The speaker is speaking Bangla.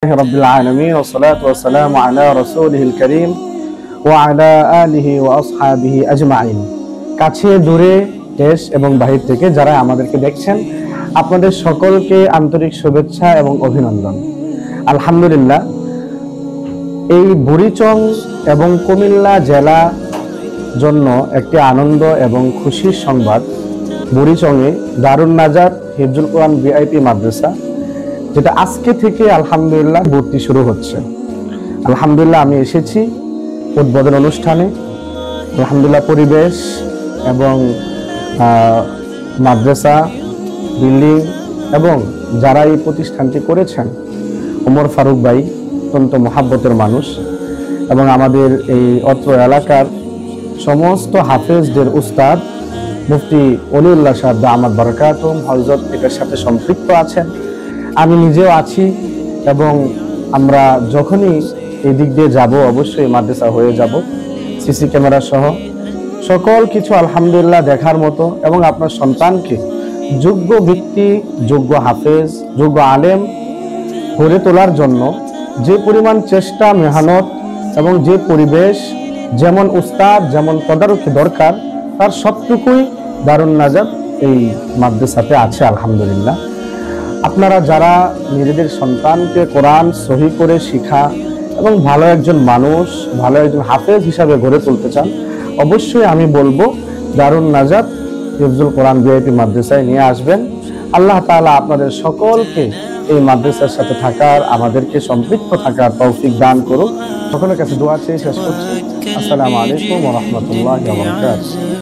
রব্বিল আলামিন ওয়াসসালাতু ওয়াসসালামু আলা রাসূলিল কারীম ওয়া আলা আলিহি ওয়া আসহাবিহি আজমাইন। কাছে দূরে দেশ এবং বাহির থেকে যারা আমাদেরকে দেখছেন, আপনাদের সকলকে আন্তরিক শুভেচ্ছা এবং অভিনন্দন। আলহামদুলিল্লাহ, এই বুড়িচং এবং কুমিল্লা জেলা জন্য একটি আনন্দ এবং খুশির সংবাদ। বুড়িচংয়ে দারুন নাজাত হিফজুল কোরআন ভিআইপি মাদ্রাসা, যেটা আজকে থেকে আলহামদুলিল্লাহ ভর্তি শুরু হচ্ছে। আলহামদুলিল্লাহ আমি এসেছি উদ্বোধন অনুষ্ঠানে। আলহামদুলিল্লাহ পরিবেশ এবং মাদ্রাসা বিল্ডিং এবং যারা এই প্রতিষ্ঠানটি করেছেন, ওমর ফারুক ভাই অত্যন্ত মহাব্বতের মানুষ, এবং আমাদের এই অত্র এলাকার সমস্ত হাফেজদের উস্তাদ মুফতি অলিউল্লাহ সাহেব দামাত বারাকাতুহুম হযরত এটার সাথে সম্পৃক্ত আছেন। আমি নিজেও আছি, এবং আমরা যখনই এই দিক দিয়ে যাব অবশ্যই মাদ্রাসা হয়ে যাব, সিসি ক্যামেরা সহ সকল কিছু আলহামদুলিল্লাহ দেখার মতো, এবং আপনার সন্তানকে যোগ্য ব্যক্তি, যোগ্য হাফেজ, যোগ্য আলেম গড়ে তোলার জন্য যে পরিমাণ চেষ্টা, মেহনত এবং যে পরিবেশ, যেমন উস্তাদ, যেমন তদারকি দরকার, তার সবটুকুই দারুন নাজাত এই মাদ্রাসাতে আছে আলহামদুলিল্লাহ। আপনারা যারা নিজেদের সন্তানকে কোরআন সহি করে শিখা এবং ভালো একজন মানুষ, ভালো একজন হাফেজ হিসাবে গড়ে তুলতে চান, অবশ্যই আমি বলবো দারুন নাজাত হিফজুল কোরআন ভিআইপি মাদ্রাসায় নিয়ে আসবেন। আল্লাহ তাআলা আপনাদের সকলকে এই মাদ্রাসার সাথে থাকার, আমাদেরকে সম্পৃক্ত থাকার তৌফিক দান করুন। সকলের কাছে দোয়া চেয়ে শেষ করছি। আসসালামু আলাইকুম ওয়া রাহমাতুল্লাহি ওয়া বারাকাতুহু।